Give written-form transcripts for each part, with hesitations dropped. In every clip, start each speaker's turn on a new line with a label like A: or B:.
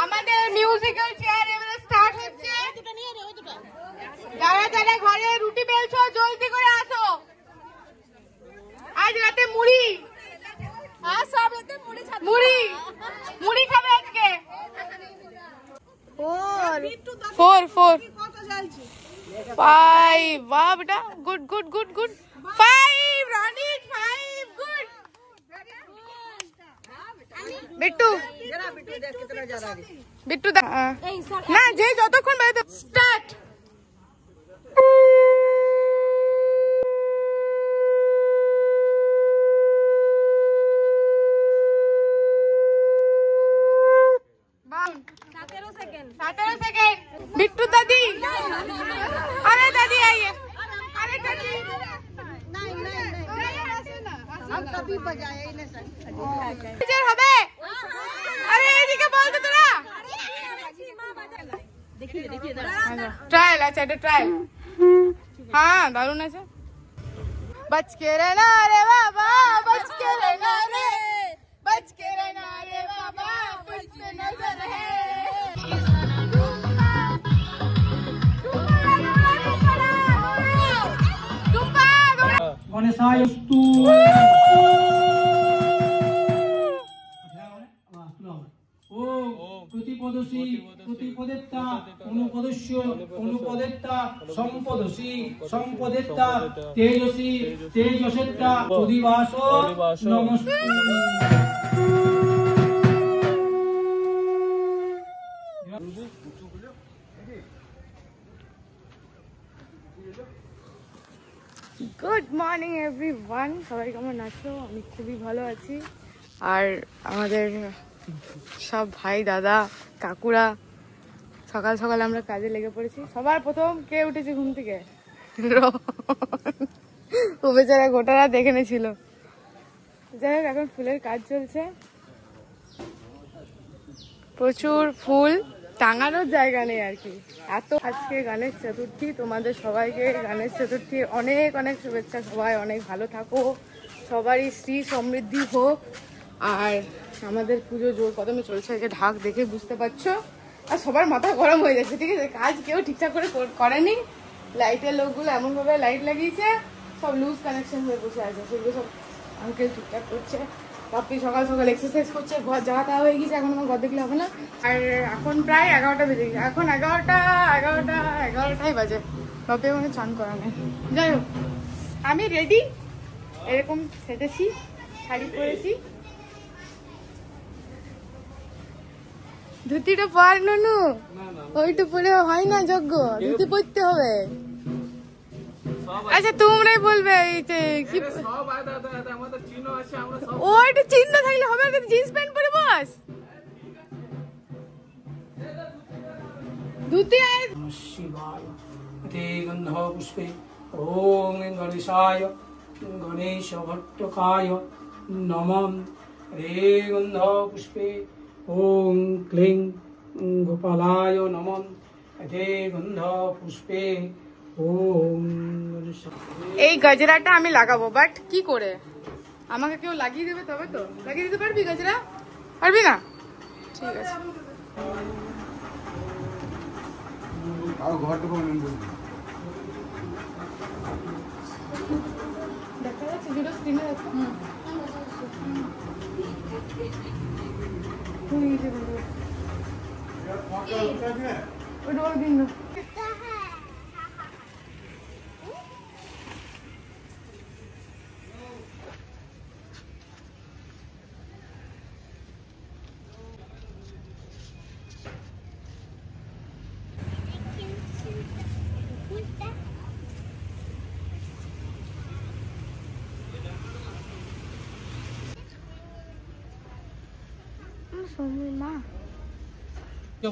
A: আমাদের musical chair এবারে start হচ্ছে। যারা যারা ঘরে রুটি বেলছো জলদি করে আসো। আজ রাতে মুড়ি মুড়ি মুড়ি খাবে আজকে। 4 5 বাহ বেটা good good good good 5 ranis 5 good Bittu Bittu ना जे যতক্ষণ বাইরে স্টার্ট बिट्टू दादी अरे दादी आइए अरे दादी हम कभी बजाए ही नहीं टीचर হবে अरे এদিকে বল তো তোরা देखिए देखिए ट्रायल अच्छा এটা ट्रायल हां দারুণ আছে बच के रहना रे बाबा बच के रहना रे बच के रहना रे बाबा कुछ नजर है
B: गणेशायस्तु प्रतिपदसी प्रतिपदेत्ता अनुपदस्य अनुपदेत्ता संपदसी संपदेत्ता तेजसी तेजसेत्ता उदिवासो नमस्ते
A: গুড মর্নিং এভরিওয়ান সবাই কেমন আছো আমি খুবই ভালো আছি আর আমাদের সব ভাই দাদা কাকুরা সকাল সকাল আমরা কাজে লেগে পড়েছি সবার প্রথম কে উঠেছে ঘুম থেকে ও বেচারা গোটা রাত এখানে ছিল যাই হোক এখন ফুলের কাজ চলছে প্রচুর ফুল টাঙানোর জায়গা নেই আর কি এত আজকে গণেশ চতুর্থী তোমাদের সবাইকে গণেশ চতুর্থীর অনেক অনেক শুভেচ্ছা সবাই অনেক ভালো থাকো সবারই শ্রী সমৃদ্ধি হোক আর আমাদের পুজো জোর কদমে চলছে যে ঢাক দেখে বুঝতে পারছো আর সবার মাথা গরম হয়ে যাচ্ছে ঠিক আছে কাজ কেউ ঠিকঠাক করে করেনি লাইটের লোকগুলো এমনভাবে লাইট লাগিয়েছে সব লুজ কানেকশন হয়ে বসে আছে সেগুলো সব আঙ্কেল ঠিকঠাক করছে বাপি সকাল সকাল এক্সারসাইজ করছে ঘর যাওয়া তাওয়া হয়ে গেছে এখন আমার ঘর দেখলে হবে না আর এখন প্রায় 11টা বেজে গেছে এখন 11টাই বাজে বাপি আমাকে চান করা নেই যাই হোক আমি রেডি এরকম সেজেছি শাড়ি পরেছি ধুতিটা পর নুনু ওইটা পরে হয় না যজ্ঞ ধুতি পরতে হবে আচ্ছা তোমরাই বলবে ওইটা চিহ্ন থাকলে হবে জিন্স প্যান্ট পরে বস ধুতি
B: शिवाय ते गंध पुष्पे ओम गणेशाय गणेश भट्टकाय नमः रे गंध पुष्पे ओम क्लीं गोपालाय नमः रे गंध पुष्पे ओम
A: এই গজরাটা আমি লাগাবো বাট কি করে আমাকে কেউ লাগিয়ে দেবে তবে তো লাগিয়ে দিতে পারবি গজরা পারবি না ঠিক আছে
C: আর ঘরটুকু
A: দেখা যাচ্ছে ভিডিও স্ক্রিনে দেখো ওটা বল দিন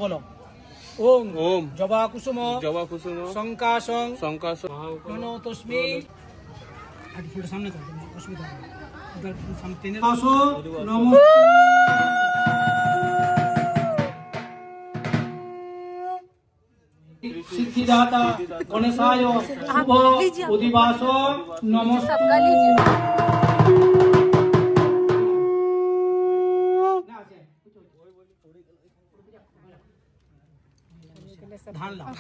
B: बोलो ओम ओम जबा कुसुम शंकाशं नमो तस्मै फुट सामने कर अस्मिता इधर सामने आसो नमो सिद्धिदाता गणेशाय शुभ उदिवास नमस्ते ধান লাও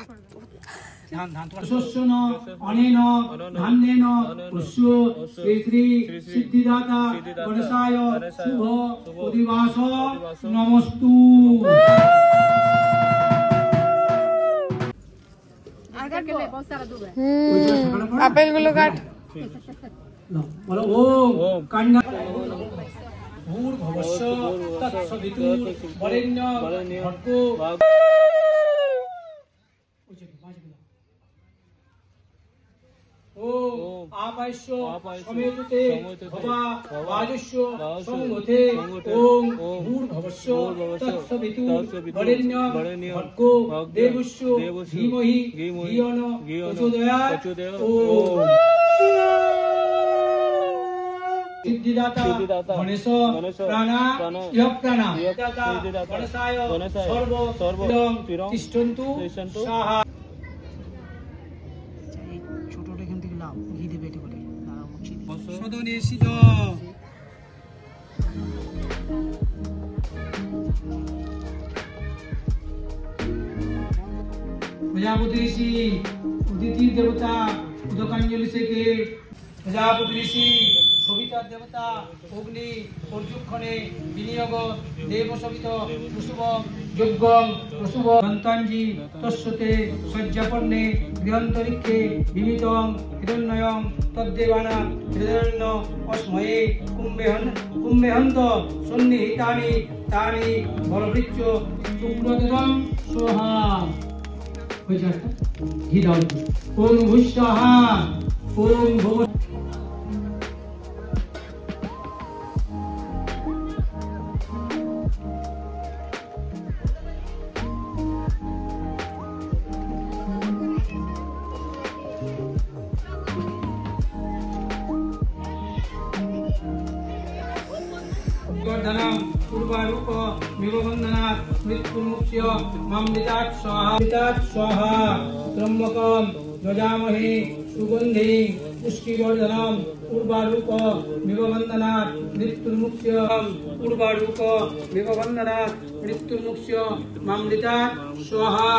B: ধান ধান শস্যন অনেন ধান্যেন পুষ্য শ্রী শ্রী সিদ্ধিদাতা গণেশায় শুভ অধিবাস নমস্তু।
A: আপেল গুলো কাট।
B: বলো ওম কান্না ভূর্ভুবস্য তৎসবিতুর্বরেণ্যং ভর্গো ओम आपायस्य समेतते भवा वाजस्य संगते ओम भूर्भुवस्य तत्सवितुर्वरेण्यं भर्गो देवस्य धीमहि धियो न प्रचोदयात्। ओम सिद्धिदाता गणेश प्राणा यः प्राणा गणेशाय सर्व तिष्ठन्तु स्वाहा। সদনে সিদ্ধ প্রজাপতি ঋষি অদিতি দেবতা উদকাঞ্জলি থেকে প্রজাপতি ঋষি সবিতা দেবতা অগ্নি পর্যুক্ষণে বিনিয়োগ দেব সবিত কুসুম যজ্ঞম কুসুম গন্তাঞ্জি তস্যতে সজ্জাপন্নে গৃহান্তরিক্ষে বিমিতং হিরণ্যয়ং তদ্দেবানাং হৃদয়ন্ন অস্ময়ে কুম্ভেহন্ত সন্নিহিতানি তানি বলবৃচ্ছ শুক্রদম সোহা। হয়েছে ঘি দাও। ওম ভুস্বাহা ওম ভব धनम पूर्वारूप विवबंधनात् मृत्युमुक्ष्य ममृतात् स्वाहा। त्र्यंबकं यजामहे सुगंधि पुष्टिवर्धनम पूर्वारूप विवबंधनात् मृत्युमुक्ष्य पूर्वारूप विवबंधनात् मृत्युमुक्ष्य ममृतात् स्वाहा।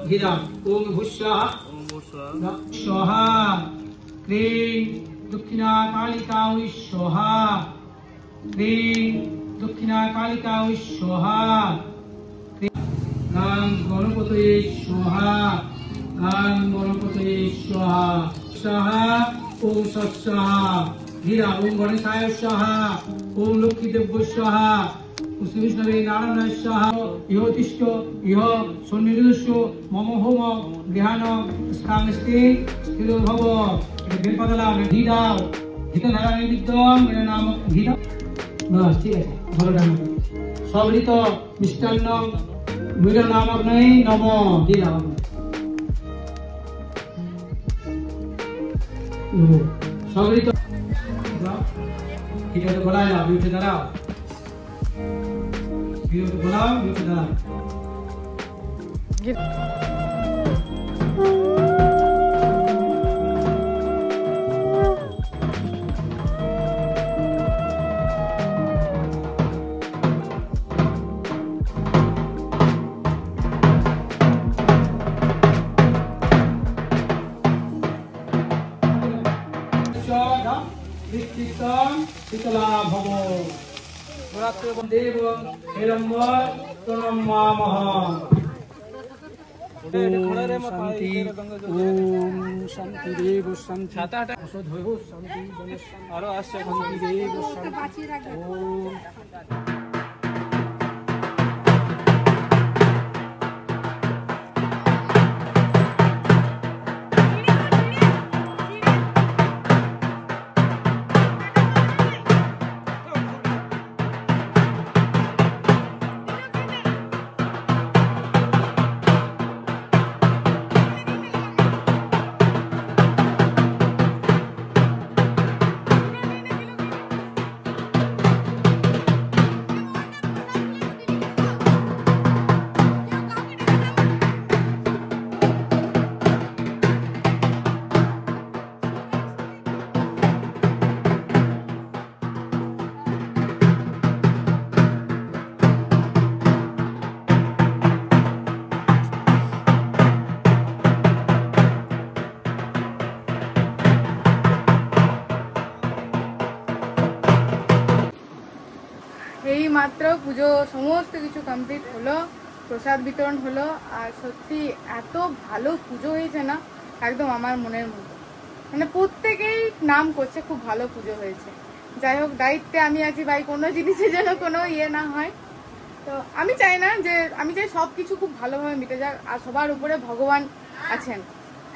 B: गिरा ओम भुस्वाहा स्वाहा। क्लीं दक्षिणा कालिका स्वाहा। क्लीं दक्षिणा कालिका स्वाहा। गां गणपतये स्वाहा। गां गणपतये स्वाहा। स्वाहा ओम सत्स्वाहा। धीरा ओम गणेशाय स्वाहा। ओम लक्ष्मीदेव्यै स्वाहा। विष्णवे नारायणाय स्वाहा। इह तिष्ठ इह सन्निधिश्च मम होम गृहाण स्थानस्ते स्थिरो भव। बेलपतला धीरा हितधारा निमित्तम मेरा नाम धीरा। बस ठीक है ভালো ডান সবরিত মিষ্টান্ন মিরা নামক নাই নম দিলাম। সবরিত এটা তো বলা না বিউটি দাঁড়াও বিউটি বলাও বিউটি দাঁড়াও। शीतला भव देव हिरण्य प्रणमामः। शांति ओम शांति देव शांति असधो शांति गणेश और शांति देव शांति ओम।
A: মাত্র পুজো সমস্ত কিছু কমপ্লিট হলো, প্রসাদ বিতরণ হলো। আর সত্যি এত ভালো পুজো হয়েছে না, একদম আমার মনের মতো। মানে প্রত্যেকেই নাম করছে খুব ভালো পুজো হয়েছে। যাই হোক, দায়িত্বে আমি আছি ভাই, কোনো জিনিসে যেন কোনো ইয়ে না হয়। তো আমি চাই না যে, আমি চাই সব কিছু খুব ভালোভাবে মিটে যাক। আর সবার উপরে ভগবান আছেন,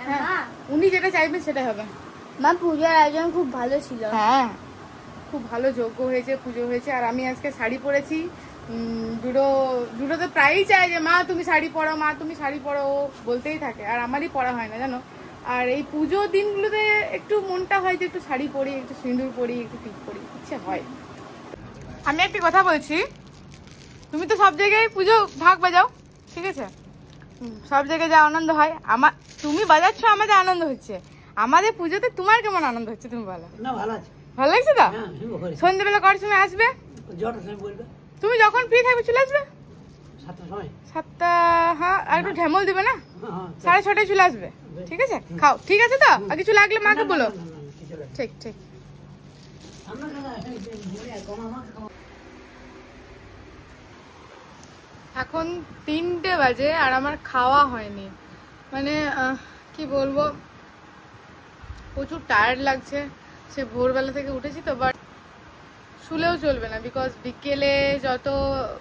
A: হ্যাঁ, উনি যেটা চাইবেন সেটাই হবে।
D: মা পূজার আয়োজন খুব ভালো ছিল।
A: হ্যাঁ, খুব ভালো যজ্ঞ হয়েছে, পুজো হয়েছে। আর আমি আজকে শাড়ি পরেছি। দুটো তো প্রায়ই চাই যে মা তুমি শাড়ি পরো, মা তুমি শাড়ি পরো, ও বলতেই থাকে। আর আমারই পরা হয় না জানো। আর এই পুজো দিনগুলোতে একটু মনটা হয় যে একটু শাড়ি পরি, একটু সিঁদুর পরি, একটু টিপ পরি, ইচ্ছে হয়। আমি একটা কথা বলছি, তুমি তো সব জায়গায় পুজো ঢাক বাজাও, ঠিক আছে, সব জায়গায় যা আনন্দ হয়, তুমি বাজাচ্ছ, আমাদের আনন্দ হচ্ছে। আমাদের পুজোতে তোমার কেমন আনন্দ হচ্ছে তুমি বলো?
E: না, ভালো আছে,
A: ভালো লাগছে তো? সন্ধ্যেবেলা কটার সময় আসবে? তুমি যখন ফ্রি থাকবে চলে আসবে। 7টা, হ্যাঁ, আর একটু ঢেমল দিবে না, 6:30 চলে আসবে, ঠিক আছে? খাও, ঠিক আছে তো? আর কিছু লাগলে মাকে বলো। ঠিক ঠিক। এখন 3টে বাজে আর আমার খাওয়া হয়নি। মানে কি বলবো, প্রচুর টায়ার্ড লাগছে। সে ভোরবেলা থেকে উঠেছি তো, বাট শুলেও চলবে না, বিকজ বিকেলে যত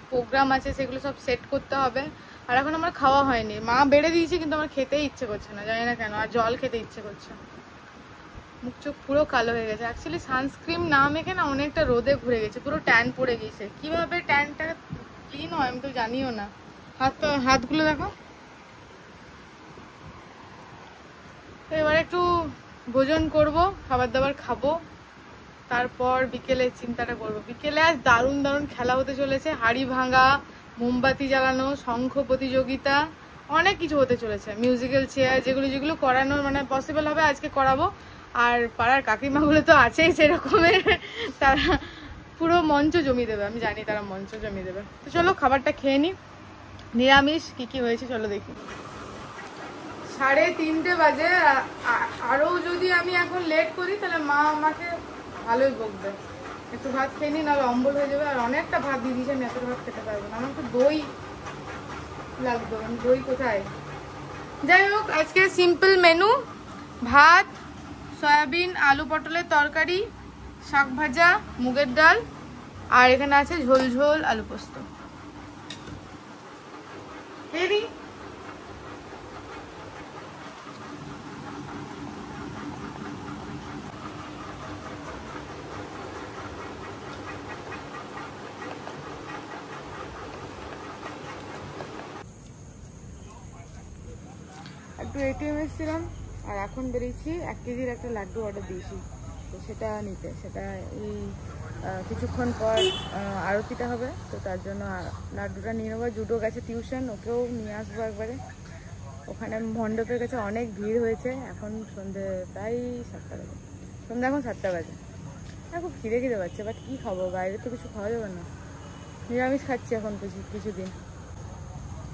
A: প্রোগ্রাম আছে সেগুলো সব সেট করতে হবে। আর এখন আমার খাওয়া হয়নি, মা বেড়ে দিয়েছে কিন্তু আমার খেতেই ইচ্ছে করছে না, জানি না কেন। আর জল খেতে ইচ্ছে করছে, মুখ চোখ পুরো কালো হয়ে গেছে। অ্যাকচুয়ালি সানস্ক্রিন না মেখে না অনেকটা রোদে ঘুরে গেছে, পুরো ট্যান পড়ে গেছে। কিভাবে ট্যানটা ক্লিন হয় আমি তো জানিও না। হাতগুলো দেখো। এবার একটু ভোজন করব, খাবার দাবার খাবো, তারপর বিকেলে চিন্তাটা করবো। বিকেলে আজ দারুণ দারুণ খেলা হতে চলেছে, হাড়ি ভাঙা, মোমবাতি জ্বালানো, শঙ্খ প্রতিযোগিতা, অনেক কিছু হতে চলেছে। মিউজিক্যাল চেয়ার, যেগুলো করানোর মানে পসিবল হবে আজকে করাবো। আর পাড়ার কাকিমাগুলো তো আছেই সেরকমের, তারা পুরো মঞ্চ জমিয়ে দেবে, আমি জানি তারা মঞ্চ জমিয়ে দেবে। তো চলো খাবারটা খেয়ে নি। নিরামিষ কি কি হয়েছে চলো দেখি। 3:30 বাজে। আরও যদি আমি এখন লেট করি তাহলে মা আমাকে ভালোই বকবে। একটু ভাত খেয়ে নি, নাহলে অম্বল হয়ে যাবে। আর অনেকটা ভাত দিয়ে দিয়েছে, আমি এতটা ভাত খেতে পারবো না। আমার একটু দই লাগবে, দই কোথায়? যাই হোক, আজকে সিম্পল মেনু, ভাত, সয়াবিন আলু পটলের তরকারি, শাক ভাজা, মুগের ডাল, আর এখানে আছে ঝোল ঝোল আলু পোস্ত। রেডি? একটু এটিএম এসেছিলাম আর এখন বেরিয়েছি। 1 কেজির একটা লাড্ডু অর্ডার দিয়েছি, তো সেটা নিতে। সেটা এই কিছুক্ষণ পর আরতিটা হবে, তো তার জন্য লাড্ডুটা নিয়ে নেবো। জুডো গেছে টিউশন, ওকেও নিয়ে আসবো একবারে। ওখানে মণ্ডপের কাছে অনেক ভিড় হয়েছে। এখন সন্ধে প্রায় 7টা বাজে, সন্ধ্যা এখন 7টা বাজে। খুব খিদে পাচ্ছে, বাট কী খাবো, বাইরে তো কিছু খাওয়া যাবে না। নিরামিষ খাচ্ছি এখন কিছুদিন,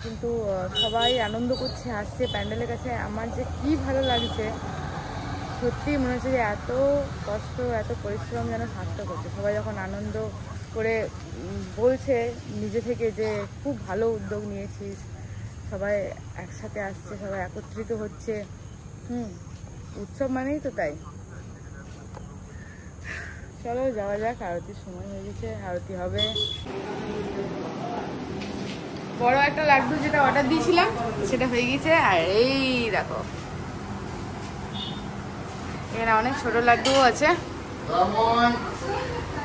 A: কিন্তু সবাই আনন্দ করছে, আসছে প্যান্ডেলের কাছে। আমার যে কি ভালো লাগছে, সত্যি মনে হচ্ছে যে এত কষ্ট, এত পরিশ্রম যেন সার্থক করছে। সবাই যখন আনন্দ করে বলছে নিজে থেকে যে খুব ভালো উদ্যোগ নিয়েছিস, সবাই একসাথে আসছে, সবাই একত্রিত হচ্ছে। উৎসব মানেই তো তাই। চলো যাওয়া যাক, আরতির সময় হয়ে গেছে, আরতি হবে। বড় একটা লাড্ডু যেটা অর্ডার দিয়েছিলাম সেটা হয়ে গেছে। আর এই দেখো, এখানে অনেক ছোট লাড্ডুও আছে।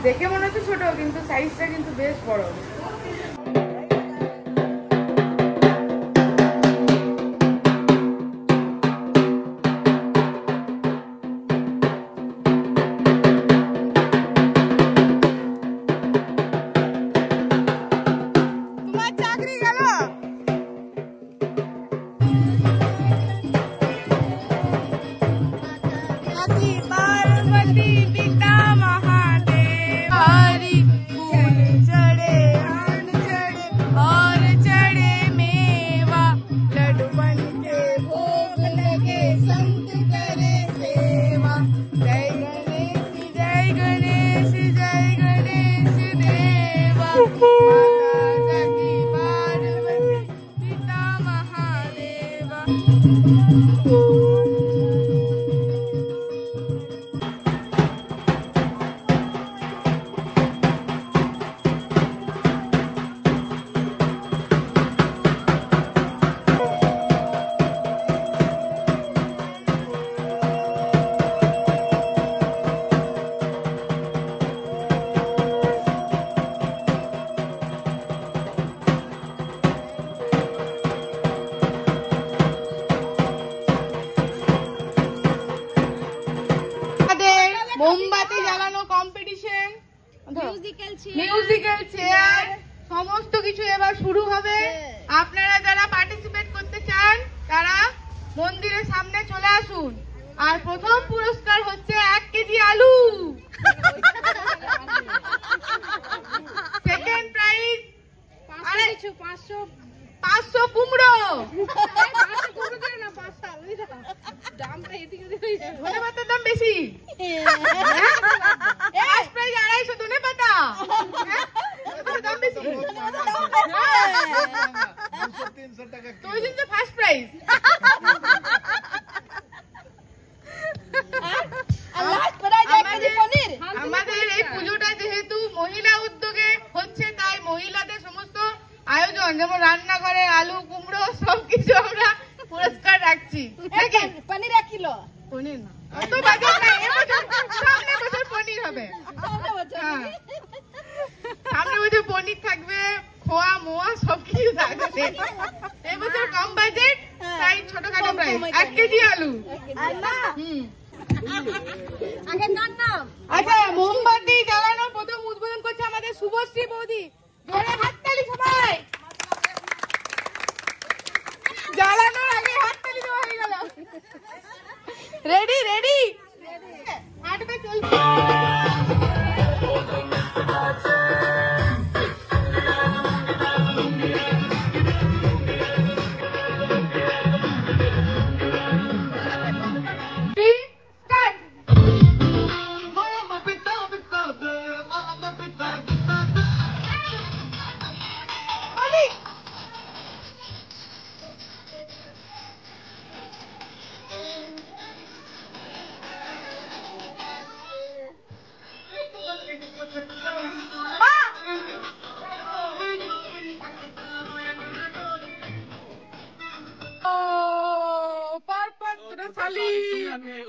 A: দেখে মনে হচ্ছে ছোট, কিন্তু সাইজটা কিন্তু বেশ বড়। पार्वती पिता महादेव, हरि फूल चढ़े মোমবাতি জ্বালানো কম্পিটিশন, মিউজিক্যাল চেয়ার, সমস্ত কিছু এবার শুরু হবে। আপনারা যারা পার্টিসিপেট করতে চান তারা মন্দিরের সামনে চলে আসুন। আর প্রথম পুরস্কার হচ্ছে 1 কেজি আলু, সেকেন্ড প্রাইজ 500 কুমড়ো, ধনে পাতার দাম বেশি, ফার্স্ট প্রাইজ 250 ধনে পাতা, দাম বেশি,
C: 300 টাকা
A: তো ওই জন্য ফার্স্ট প্রাইজ। আমাদের এই পুজোটা যেহেতু মহিলা উদ্যোগে হচ্ছে, তাই মহিলাদের সমস্ত আয়োজন, যেমন রান্নাঘরে আলু কুমড়ো সবকিছু আমরা পুরস্কার রাখছি।
D: পনির 1 কিলো,
A: পনির না, অত বাজেট নাই, সামনের বছর পনির হবে, সামনের বছর পনির থাকবে, খোয়া মোয়া সবকিছু থাকবে। এবছর কম বাজেট, তাই ছোটখাটো প্রাইস 1 কেজি আলু। আচ্ছা, মোমবাতি জ্বালানোর প্রথম উদ্বোধন করছে আমাদের শুভশ্রী বৌদি। জোরে হাততালি সবাই। জ্বালানোর আগে হাততালি দেওয়া হয়ে গেল। রেডি রেডি, হাঁটবে চলছে।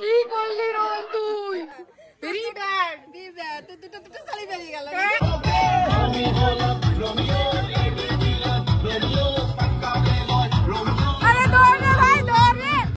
A: কি করলি রোহন তুই? ভেরি ব্যাড, তুই দুটো শালি বেরিয়ে গেল।